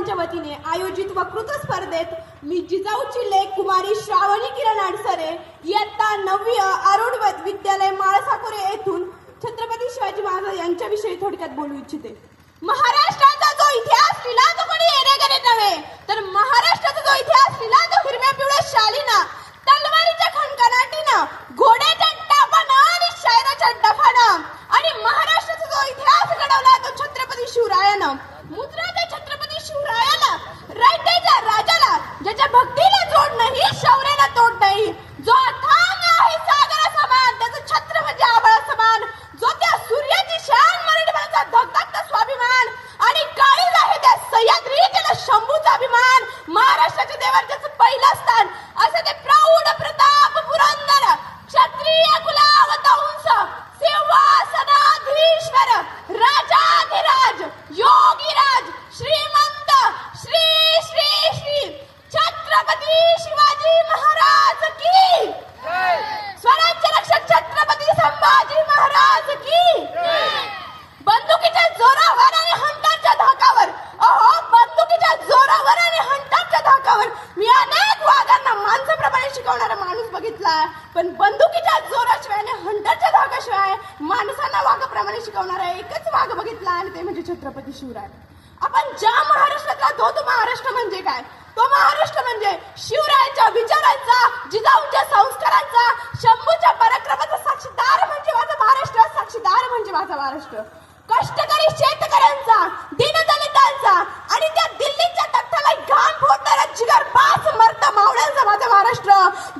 संस्थांच्या वतीने आयोजित वक्तृत्व स्पर्धेत मी जिजाऊची लेक कुमारी श्रावणी किरण अडसरे इयत्ता 9वी आरूढ विद्यालय माळसाकोरे येथून छत्रपती शिवाजी महाराज यांच्याविषयी थोडक्यात बोलू इच्छिते. महाराष्ट्राचा जो इतिहास लिहिला तो कोणी येणेकरे नव्हे, तर महाराष्ट्राचा जो इतिहास लिहिला तो हिरव्या पिवळ्या शालीनं, तलवारीच्या खणखणाटीनं, घोड्याच्या टापानं आणि शायराच्या डफानं, आणि महाराष्ट्राचा जो इतिहास घडवला तो छत्रपती शिवरायानं. मुद्रा त्या छत्रपती शिवरायाला, रायतेच्या राजाला, ज्याच्या भक्तीला जोड नाही, शौर्याला तोड नाही, जो अथांग आहे सागरा समान, त्याचं छत्र म्हणजे आभाळा समान, जो त्या सूर्याची शान, मराठीपणाचा धगधगता स्वाभिमान, आणि काळीज आहे त्या सह्याद्री, त्याला शंभूचा अभिमान, महाराष्ट्राच्या देवाचं पहिलं स्थान, असं ते प्रौढ प्रताप पुरंदर क्षत्रिय कुलावतंस सिंहासनाधीश्वर राजाधिराज योगीराज श्रीमंत श्री श्री श्री छत्रपती शिवाजी महाराज की, स्वराज्य रक्षक छत्रपती संभाजी महाराज की. बंदुकीच्या जोरावर आणि हंटाच्या धाकावर, अहो बंदुकीच्या जोरावर आणि हंटाच्या धाकावर मी अनेक वाघांना माणसाप्रमाणे शिकवणारा माणूस बघितला, पण बंदुकीच्या जोराशिवाय आणि हंटाच्या धाकाशिवाय माणसांना वाघाप्रमाणे शिकवणारा एकच वाघ बघितला, आणि ते म्हणजे छत्रपती शिवराय. आपण ज्या महाराष्ट्रातला तो महाराष्ट्र म्हणजे काय? तो महाराष्ट्र म्हणजे शिवरायांच्या विचारांचा, जिजाऊंच्या संस्कारांचा, शंभूच्या पराक्रमाचा साक्षीदार म्हणजे माझा महाराष्ट्र, साक्षीदार म्हणजे माझा महाराष्ट्र. कष्टकरी शेतकऱ्यांचा, दीनदलितांचा, आणि त्या दिल्लीच्या तख्ताला घाम फोडणारा जिगर बास मर्द मावळ्यांचा माझा महाराष्ट्र,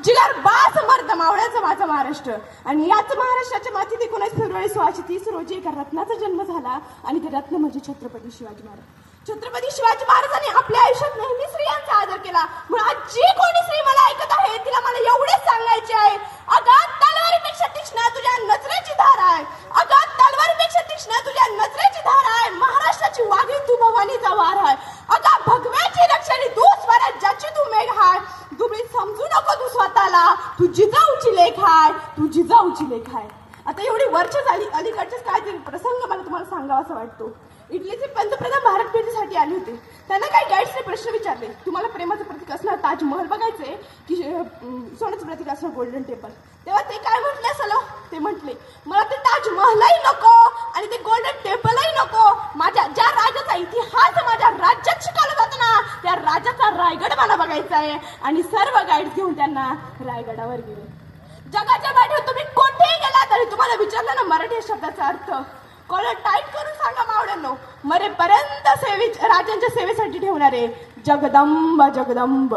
जिगर बास मर्द मावळ्यांचा माझा महाराष्ट्र. आणि याच महाराष्ट्राच्या मातीत 19 फेब्रुवारी 1630 रोजी एका रत्नाचा जन्म झाला, आणि ते रत्न म्हणजे छत्रपती शिवाजी महाराज. छत्रपती शिवाजी महाराजांनी आपल्या आयुष्यात नेहमी स्त्रियांचा आदर केला. म्हणून जी कोणी स्त्री मला ऐकत आहे तिला मला एवढेच सांगायचे आहे, अगं तलवारीपेक्षा तीक्ष्ण तुझ्या नजरेची धार आहे, अगं तलवारीपेक्षा तीक्ष्ण तुझ्या नजरेची धार आहे, महाराष्ट्राची वाघी तू भवानीचा वार आहे, अगं भगव्याची रक्षणी तू स्वराज्याची तू मेघ आहे, दुबळी समजू नको तू स्वतःला, तू जिजाऊची लेख आहे, तू जिजाऊची लेख आहे. आता एवढी वर्ष झाली, अलीकडच्याच काहीतरी प्रसंग मला तुम्हाला सांगावा असं वाटतो. इटलीचे पंतप्रधान भारत भेटीसाठी आले होते. त्यांना काही गाईड्सने प्रश्न विचारले, तुम्हाला प्रेमाचं प्रतीक असणार ताजमहल बघायचंय की सोन्याचं प्रतीक असणार गोल्डन टेम्पल? तेव्हा ते काय म्हटले असेल? ते म्हटले, मला ते ताजमहलही नको आणि ते गोल्डन टेम्पलही नको, माझ्या ज्या राजाचा इतिहास माझ्या राज्यात शिकवला जातो ना, त्या राजाचा रायगड मला बघायचा आहे. आणि सर्व गाईड्स घेऊन त्यांना रायगडावर गेले. जगाच्या बाहेर तुम्ही कोठेही गेला तरी तुम्हाला विचारलं ना मराठी या शब्दाचा अर्थ, कॉलर टाईट करून सांगा मावळ्यांनो, मरेपर्यंत राजांच्या सेवेसाठी ठेवणारे जगदंब जगदंब.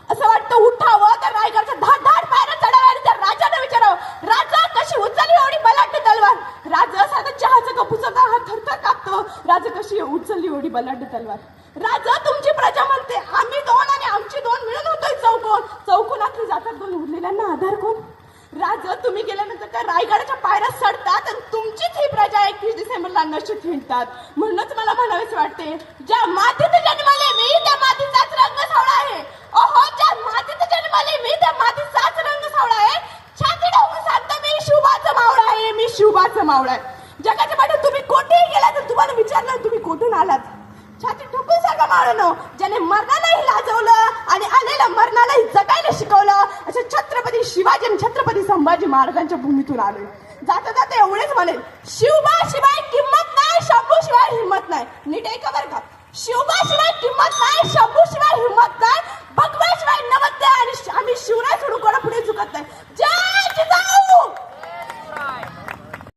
असं वाटतं उठावं तर रायगडच्या धाड पायऱ्या चढाव्या आणि त्या राजाने विचारावं, राजा कशी उचलली एवढी बलाढ्य तलवार? राजा साधं चहाचं कप उचलता हा थरथर कापतो, राजा कशी उचलली एवढी बलाढ्य तलवार? राजा तुमची प्रजा म्हणते, आम्ही दोन आणि आमची दोन मिळून होतोय चौकोन, चौकोनातली जातात दोन, उरलेल्यांना आधार कोण? राजा तुम्ही गेल्यानंतर त्या रायगडाच्या पायऱ्या सडतात आणि तुमचीच ही प्रजा 21 डिसेंबरला नष्ट ठेवतात. म्हणूनच मला म्हणावेच वाटते, ज्या मातीत जन्मले मी त्या मातीचाच रंग सावळा आहे. अहो ज्या मातीत जन्मले मी त्या मातीचाच रंग सावळा आहे. छाती ठोकून सांगतो मी शिवबाचं मावळा आहे, मी शिवबाचं मावळा आहे. जगाच्या पाठीत तुम्ही कोठेही गेला तर तुम्हाला विचारलं तुम्ही कुठून आलात, छाती ठोकून सांगा मावळ्यांनो, ज्याने मरणालाही लाजवलं आणि आलेल्या मरणालाही जगायला शिकवलं, अशा छत्रपती शिवाजी आणि छत्रपती संभाजी महाराजांच्या भूमीतून आलोय. जाता जाता एवढेच म्हणेल, शिवबा शिवाय किंमत नाही, शंभू शिवाय हिंमत नाही. नीट ऐका बरं का, शिवबा शिवाय किंमत नाही, शंभू शिवाय